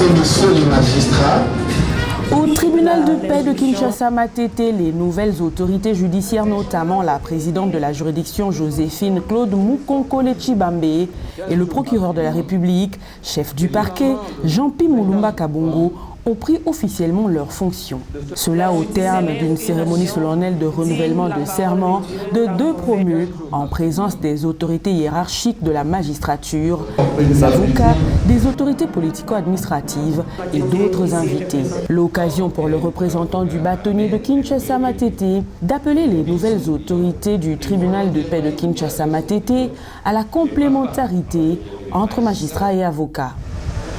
Mesdames et Messieurs les magistrats, au tribunal de paix de Kinshasa-Matete, les nouvelles autorités judiciaires, notamment la présidente de la juridiction Joséphine Claude Mukonkole Tshibambe et le procureur de la République, chef du parquet Jean-Pi Mulumba Kabongo, ont pris officiellement leurs fonctions. Cela au terme d'une cérémonie solennelle de renouvellement de serment de 2 promus en présence des autorités hiérarchiques de la magistrature, des avocats, des autorités politico-administratives et d'autres invités. L'occasion pour le représentant du bâtonnier de Kinshasa-Matete d'appeler les nouvelles autorités du tribunal de paix de Kinshasa-Matete à la complémentarité entre magistrats et avocats.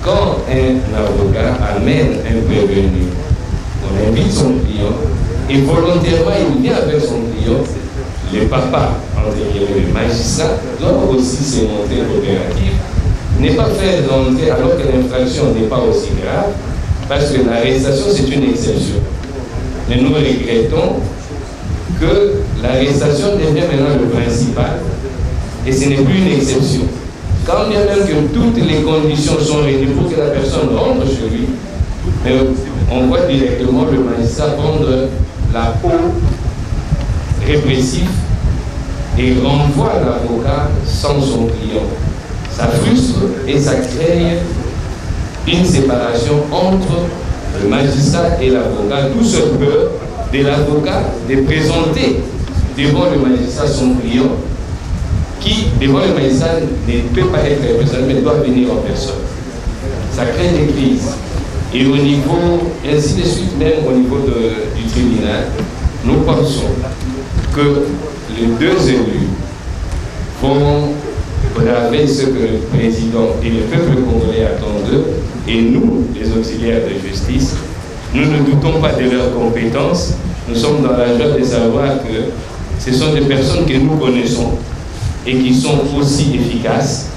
Quand un avocat amène un prévenu, on invite son client et volontairement il vient avec son client, le papa, entre guillemets, le magistrat, doit aussi se montrer coopératif, n'est pas faire d'entrée alors que l'infraction n'est pas aussi grave, parce que l'arrestation c'est une exception. Mais nous regrettons que l'arrestation devient maintenant le principal et ce n'est plus une exception. Quand bien même que toutes les conditions sont réunies pour que la personne rentre chez lui, mais on voit directement le magistrat prendre la peau répressive et renvoie l'avocat sans son client. Ça frustre et ça crée une séparation entre le magistrat et l'avocat, d'où ce peur de l'avocat de présenter devant le magistrat son client, qui, devant le magistrat, ne peut pas être représenté, mais doit venir en personne. Ça crée des crises. Et au niveau, ainsi de suite, même au niveau du tribunal, nous pensons que les 2 élus vont braver ce que le président et le peuple congolais attendent d'eux, et nous, les auxiliaires de justice, nous ne doutons pas de leurs compétences. Nous sommes dans la joie de savoir que ce sont des personnes que nous connaissons et qui sont aussi efficaces.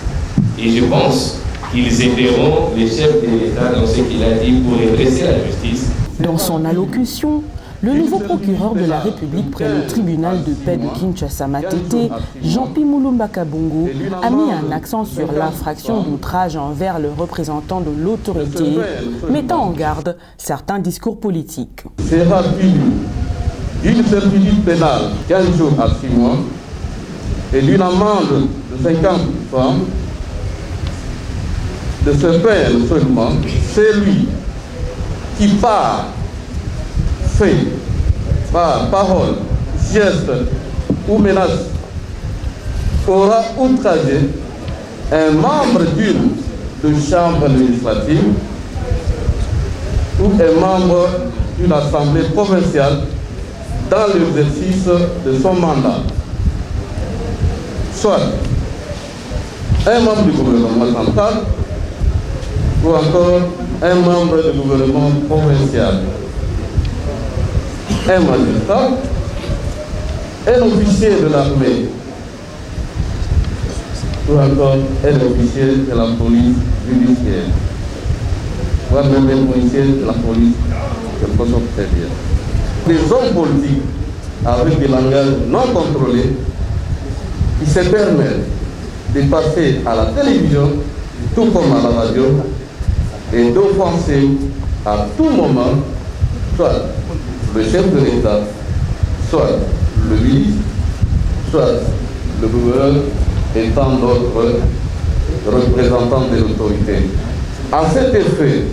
Et je pense qu'ils aideront les chefs de l'État dans ce qu'il a dit pour redresser la justice. Dans son allocution, le nouveau procureur de la République près le tribunal de paix de Kinshasa-Matete, Jean-Pi Mulumba Kabongo, a mis un accent sur l'infraction d'outrage envers le représentant de l'autorité, mettant en garde certains discours politiques. Sera puni d'une servitude pénale 15 jours à 6 mois et d'une amende de 50 francs de ce faire seulement celui qui fait par parole, geste ou menace aura outragé un membre d'une chambre législative ou un membre d'une assemblée provinciale dans l'exercice de son mandat, soit un membre du gouvernement central ou encore un membre du gouvernement provincial, un magistrat, un officier de l'armée ou encore un officier de la police judiciaire, voire même un officier de la police de force extérieure. Des hommes politiques avec des langages non contrôlés qui se permettent de passer à la télévision, tout comme à la radio, et d'offenser à tout moment, soit le chef de l'État, soit le ministre, soit le gouverneur et tant d'autres représentants de l'autorité. À cet effet,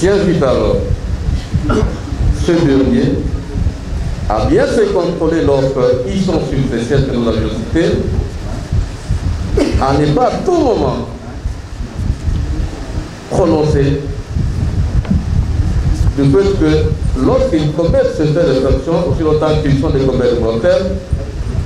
j'invite alors ce dernier à bien se contrôler lorsqu'ils sont sur ces chefs que nous avions cités, à ne pas à tout moment prononcer de fait que lorsqu'ils commettent ce fait d'infraction, aussi longtemps qu'ils sont des commetteurs mortels,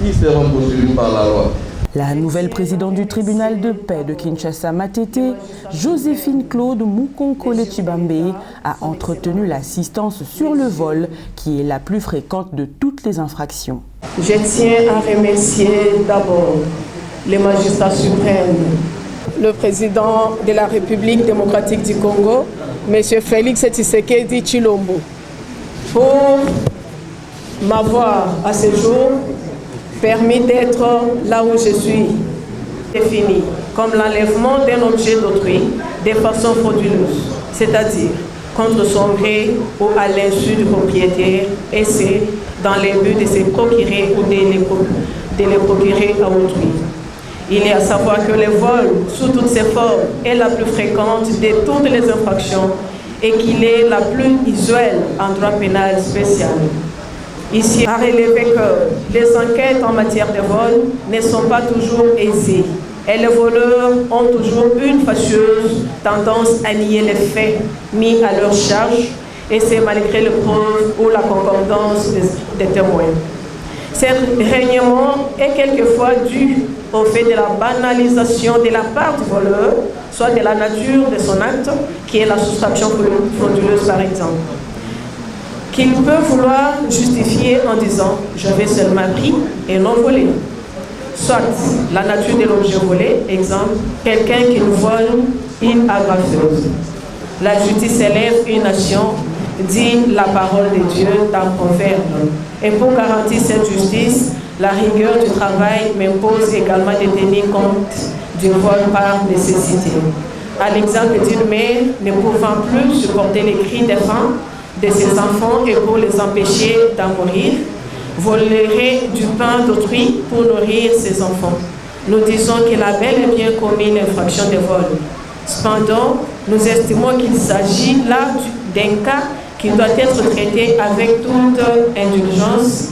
ils seront poursuivis par la loi. La nouvelle présidente du tribunal de paix de Kinshasa-Matete, Joséphine Claude Mukonkole Tshibambe, a entretenu l'assistance sur le vol qui est la plus fréquente de toutes les infractions. Je tiens à remercier d'abord les magistrats suprêmes, le président de la République démocratique du Congo, M. Félix Tshisekedi Tshilombo, pour m'avoir à ce jour permis d'être là où je suis défini comme l'enlèvement d'un objet d'autrui de façon frauduleuse, c'est-à-dire contre son gré ou à l'insu du propriétaire, et c'est dans le but de se procurer ou de les procurer à autrui. Il est à savoir que le vol, sous toutes ses formes, est la plus fréquente de toutes les infractions et qu'il est la plus usuelle en droit pénal spécial. Ici, à relever que les enquêtes en matière de vol ne sont pas toujours aisées et les voleurs ont toujours une fâcheuse tendance à nier les faits mis à leur charge, et c'est malgré les preuves ou la concordance des témoins. Ce règnement est quelquefois dû au fait de la banalisation de la part du voleur, soit de la nature de son acte, qui est la soustraction frauduleuse par exemple, qu'il peut vouloir justifier en disant « j'avais seulement pris et non volé ». Soit la nature de l'objet volé, exemple, quelqu'un qui nous vole une agrafeuse. La justice élève une nation, dit la parole de Dieu dans Proverbe. Et pour garantir cette justice, la rigueur du travail m'impose également de tenir compte du vol par nécessité. À l'exemple d'une mère ne pouvant plus supporter les cris des femmes de ses enfants et pour les empêcher d'en mourir, volerait du pain d'autrui pour nourrir ses enfants. Nous disons qu'il a bel et bien commis l'infraction de vol. Cependant, nous estimons qu'il s'agit là d'un cas qui doit être traité avec toute indulgence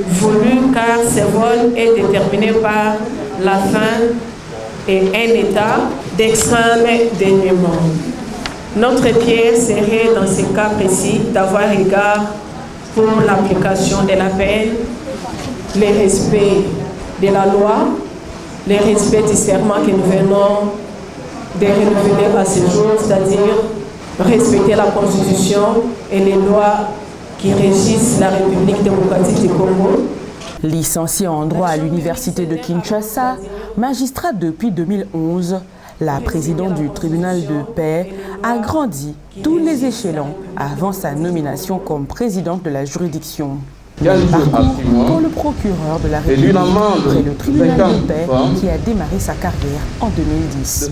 voulue, car ce vol est déterminé par la faim et un état d'extrême dénuement. Notre pierre serait dans ce cas précis d'avoir égard pour l'application de la peine, le respect de la loi, le respect du serment que nous venons de renouveler à ce jour, c'est-à-dire respecter la Constitution et les lois qui régissent la République démocratique du Congo. Licenciée en droit à l'université de Kinshasa, magistrate depuis 2011, la présidente du tribunal de paix a grandi tous les échelons avant sa nomination comme présidente de la juridiction. Pour le procureur de la République près le tribunal de paix qui a démarré sa carrière en 2010.